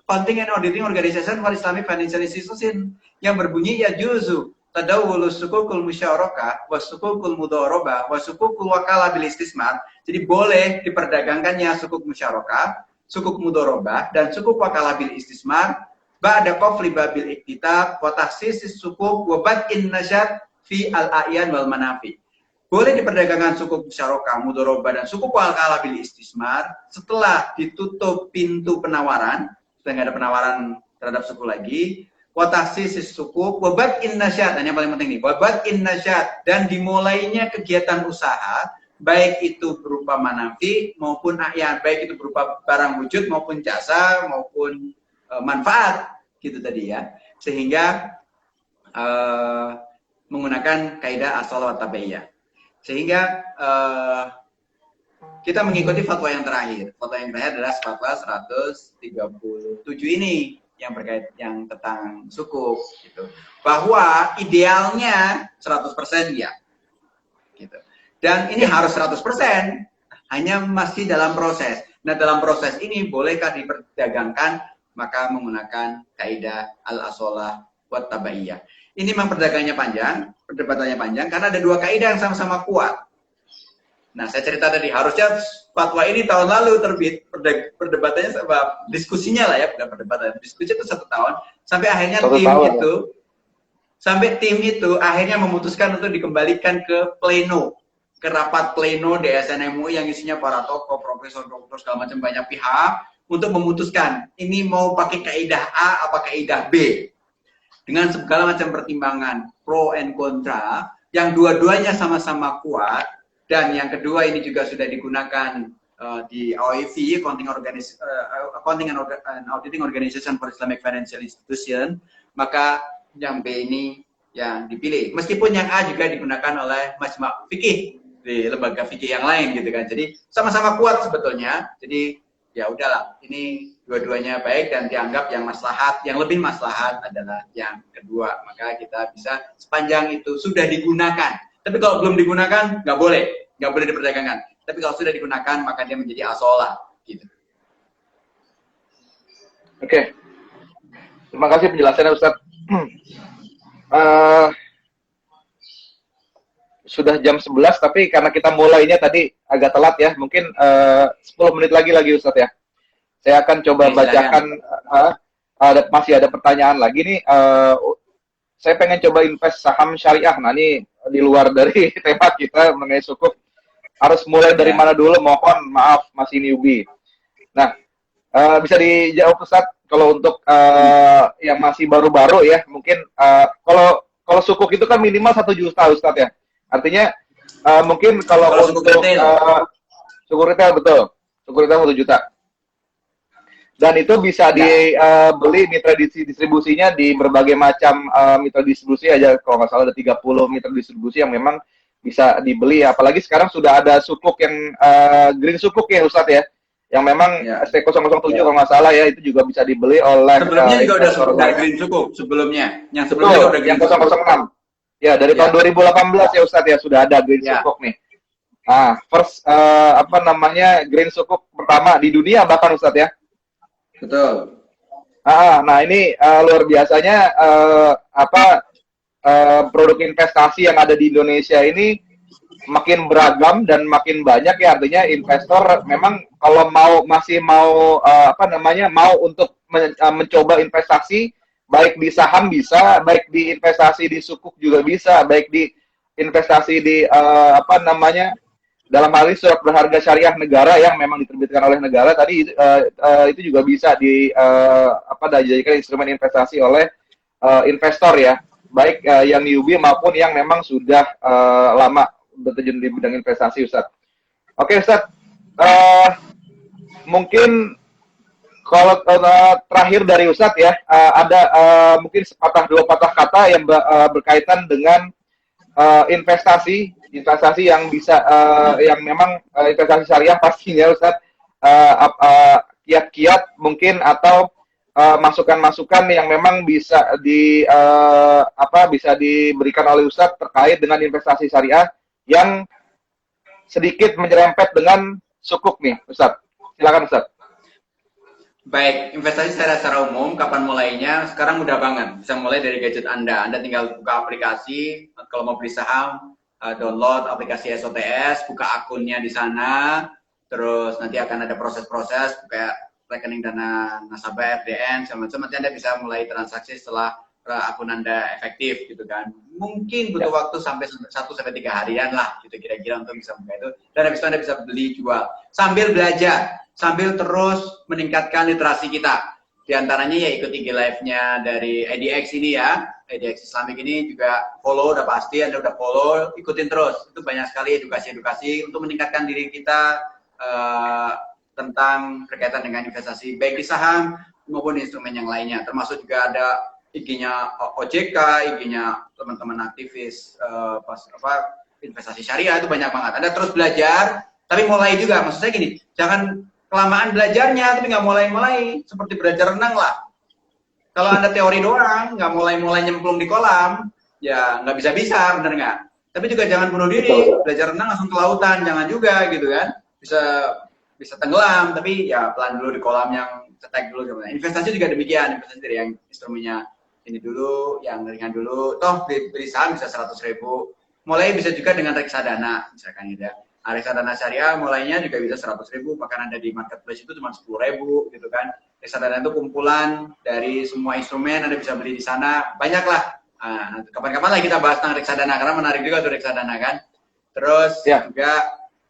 Accounting and Auditing Organization for Islamic Financial Institutions, yang berbunyi ya juzu tadawulus sukukul musyarakah wa sukukul mudharabah wa sukukul wakalah bil istismar. Jadi boleh diperdagangkannya sukuk musyarakah, sukuk mudharabah, dan sukuk wakalah bil istismar ba'da qafli babil iktitab wa tahsisis sukuk wa bad'in nasyat fi al-a'yan wal manafi. Boleh diperdagangkan sukuk musyarakah, mudharabah, dan sukuk wakalah bil istismar setelah ditutup pintu penawaran, sudah nggak ada penawaran terhadap suku lagi. Watahsis sukuk, wabat in nasyat, yang paling penting nih, wabat in nasyat, dan dimulainya kegiatan usaha baik itu berupa manafi maupun a'yan, baik itu berupa barang wujud maupun jasa maupun manfaat gitu tadi ya. Sehingga menggunakan kaidah asal wa tabi'iyah. Sehingga kita mengikuti fatwa yang terakhir. Fatwa yang terakhir adalah fatwa 137 ini yang berkait yang tentang sukuk gitu. Bahwa idealnya 100% ya. Gitu. Dan ini harus 100%, hanya masih dalam proses. Nah, dalam proses ini bolehkah diperdagangkan? Maka menggunakan kaidah al-asolah wa tabaiyah. Ini memang perdagangannya panjang, perdebatannya panjang karena ada dua kaidah yang sama-sama kuat. Nah, saya cerita tadi, harusnya fatwa ini tahun lalu terbit, perdebatannya sama diskusinya lah ya, bukan perdebatan, diskusi itu 1 tahun, sampai akhirnya tim itu akhirnya memutuskan untuk dikembalikan ke pleno, ke rapat pleno DSN MUI yang isinya para tokoh, profesor, dokter, segala macam banyak pihak untuk memutuskan ini mau pakai kaidah A apa kaidah B dengan segala macam pertimbangan pro and kontra yang dua-duanya sama-sama kuat. Dan yang kedua ini juga sudah digunakan di AOIV, Accounting and Auditing Organization for Islamic Financial Institution, maka yang B ini yang dipilih. Meskipun yang A juga digunakan oleh Majma' Fikih di lembaga fikih yang lain gitu kan. Jadi sama-sama kuat sebetulnya. Jadi ya udahlah, ini dua-duanya baik dan dianggap yang maslahat, yang lebih maslahat adalah yang kedua. Maka kita bisa sepanjang itu sudah digunakan. Tapi kalau belum digunakan, nggak boleh diperdagangkan. Tapi kalau sudah digunakan, maka dia menjadi asolah. Gitu. Oke. Terima kasih penjelasannya, Ustadz. Sudah jam 11, tapi karena kita mulainya tadi agak telat ya, mungkin 10 menit lagi Ustadz ya. Saya akan coba bacakan, masih ada pertanyaan lagi nih. Saya pengen coba invest saham syariah. Nah, ini di luar dari tema kita mengenai sukuk. Harus mulai dari mana dulu? Mohon maaf, masih newbie. Nah, bisa dijawab Ustadz, kalau untuk yang masih baru-baru ya, mungkin kalau sukuk itu kan minimal 1 juta Ustadz ya. Artinya mungkin kalau untuk sukuk retail, betul. Sukuk retail 1 juta. Dan itu bisa dibeli mitra distribusinya di berbagai macam mitra distribusi aja. Kalau nggak salah ada 30 mitra distribusi yang memang bisa dibeli. Apalagi sekarang sudah ada sukuk yang green sukuk ya Ustadz ya. Yang memang ST007 kalau nggak salah ya, itu juga bisa dibeli oleh sebelumnya juga udah green sukuk sebelumnya. Yang sebelumnya udah green yang 006. Ya, dari tahun 2018 ya Ustadz ya sudah ada green sukuk nih. Nah, first green sukuk pertama di dunia bahkan Ustadz ya. Betul. Nah ini luar biasanya produk investasi yang ada di Indonesia ini makin beragam dan makin banyak ya, artinya investor memang kalau masih mau untuk mencoba investasi baik di saham bisa, baik di investasi di sukuk juga bisa, baik di investasi di dalam hal ini surat berharga syariah negara yang memang diterbitkan oleh negara tadi itu juga bisa dijadikan instrumen investasi oleh investor ya, baik yang newbie maupun yang memang sudah lama berterjun di bidang investasi Ustadz. Oke Ustadz, mungkin kalau terakhir dari Ustadz ya, ada mungkin sepatah dua patah kata yang berkaitan dengan investasi yang bisa yang memang investasi syariah pastinya Ustadz, kiat-kiat mungkin atau masukan-masukan yang memang bisa bisa diberikan oleh Ustadz terkait dengan investasi syariah yang sedikit menyerempet dengan sukuk nih Ustadz. Silakan Ustadz. Baik, investasi secara umum, kapan mulainya? Sekarang mudah banget, bisa mulai dari gadget Anda. Anda tinggal buka aplikasi, kalau mau beli saham, download aplikasi SOTS, buka akunnya di sana, terus nanti akan ada proses-proses, buka rekening dana nasabah, FDN, macam-macam. Nanti Anda bisa mulai transaksi setelah akun Anda efektif, gitu kan. Mungkin butuh waktu sampai 1-3 harian lah, gitu kira-kira untuk bisa buka itu. Dan habis itu Anda bisa beli, jual. Sambil belajar, sambil terus meningkatkan literasi kita. Di antaranya ya ikut IG live-nya dari IDX ini ya, IDX Islamic ini juga follow, udah pasti Anda udah follow, ikutin terus. Itu banyak sekali edukasi-edukasi untuk meningkatkan diri kita tentang berkaitan dengan investasi, baik di saham maupun instrumen yang lainnya. Termasuk juga ada IG-nya OJK, IG-nya teman-teman aktivis investasi syariah, itu banyak banget. Anda terus belajar, tapi mulai juga. Maksud saya gini, jangan kelamaan belajarnya tapi nggak mulai-mulai, seperti belajar renang lah. Kalau Anda teori doang, nggak mulai-mulai nyemplung di kolam, ya nggak bisa-bisa, bener nggak? Tapi juga jangan bunuh diri, belajar renang langsung ke lautan, jangan juga gitu kan. Bisa tenggelam, tapi ya pelan dulu di kolam yang cetek dulu. Investasi juga demikian, investasi dari yang instrumennya ini dulu, yang ringan dulu. Toh beli saham bisa 100.000. Mulai bisa juga dengan reksadana, misalkan gitu ya. Reksadana syariah mulainya juga bisa 100.000, bahkan ada di marketplace itu cuma 10.000 gitu kan. Reksadana itu kumpulan dari semua instrumen, Anda bisa beli di sana, banyaklah. Kapan-kapan lah kita bahas tentang reksadana, karena menarik juga tuh reksadana kan. Terus juga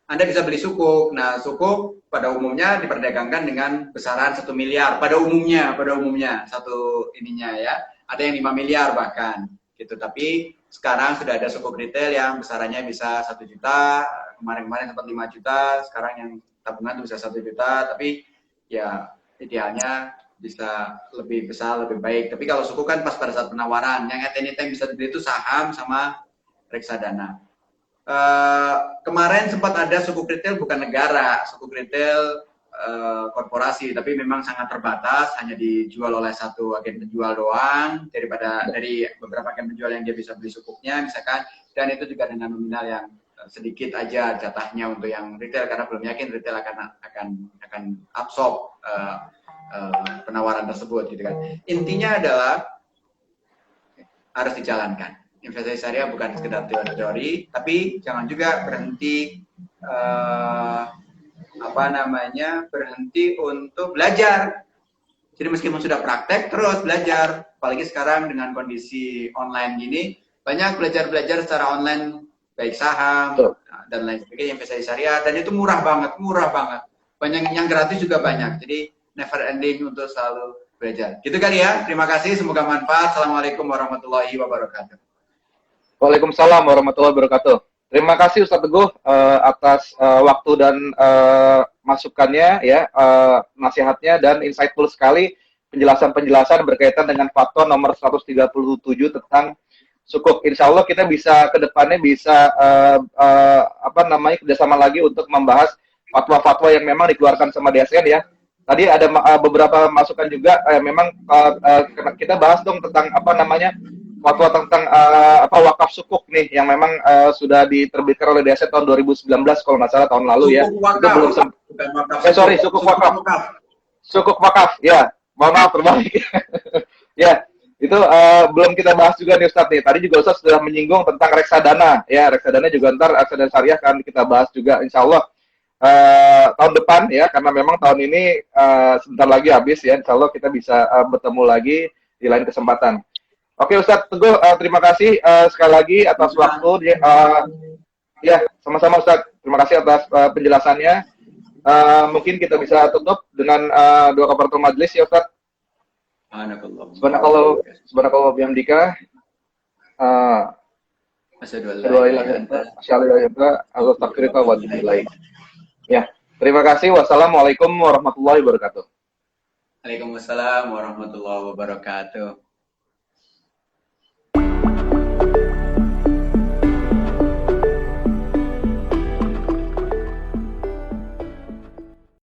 Anda bisa beli sukuk. Nah, sukuk pada umumnya diperdagangkan dengan besaran 1 miliar, pada umumnya satu ininya ya. Ada yang 5 miliar bahkan gitu. Tapi sekarang sudah ada sukuk retail yang besarannya bisa 1 juta, kemarin sempat 5 juta, sekarang yang tabungan itu bisa 1 juta, tapi ya idealnya bisa lebih besar, lebih baik. Tapi kalau suku kan pas pada saat penawaran, yang at anytime bisa dibeli itu saham sama reksadana. Kemarin sempat ada sukuk retail bukan negara, sukuk retail korporasi, tapi memang sangat terbatas, hanya dijual oleh satu agen penjual doang, dari beberapa agen penjual yang dia bisa beli sukuknya misalkan, dan itu juga dengan nominal yang sedikit aja jatahnya untuk yang retail, karena belum yakin retail akan absorb penawaran tersebut gitu kan. Intinya adalah harus dijalankan. Investasi syariah bukan sekedar teori-teori, tapi jangan juga berhenti berhenti untuk belajar. Jadi meskipun sudah praktek, terus belajar. Apalagi sekarang dengan kondisi online gini, banyak belajar secara online, baik saham dan lain sebagainya, investasi syariah, dan itu murah banget. Banyak yang gratis juga banyak. Jadi never ending untuk selalu belajar. Gitu kali ya. Terima kasih, semoga manfaat. Assalamualaikum warahmatullahi wabarakatuh. Waalaikumsalam warahmatullahi wabarakatuh. Terima kasih Ustadz Teguh atas waktu dan masukannya, ya, nasihatnya, dan insightful sekali penjelasan-penjelasan berkaitan dengan fatwa nomor 137 tentang sukuk. Insya Allah kita bisa ke depannya bisa kerjasama lagi untuk membahas fatwa-fatwa yang memang dikeluarkan sama DSN ya. Tadi ada beberapa masukan juga, memang kita bahas dong tentang fatwa tentang wakaf sukuk nih yang memang sudah diterbitkan oleh DSN tahun 2019 kalau nggak salah, tahun lalu ya. Itu belum sukuk wakaf. Sukuk wakaf, ya. Mohon maaf terbalik. Ya, itu belum kita bahas juga nih Ustadz nih. Tadi juga Ustadz sudah menyinggung tentang reksadana. Ya, reksadana juga ntar reksadana syariah kan kita bahas juga insya Allah tahun depan ya, karena memang tahun ini sebentar lagi habis ya. Insya Allah kita bisa bertemu lagi di lain kesempatan. Oke Ustadz Teguh, terima kasih sekali lagi atas waktu. Ya, sama-sama Ustadz. Terima kasih atas penjelasannya. Mungkin kita bisa tutup dengan doa kafaratul majelis ya Ustadz. Subhanakallah bihamdika. Ya, terima kasih. Wassalamualaikum warahmatullahi wabarakatuh. Waalaikumsalam warahmatullahi wabarakatuh.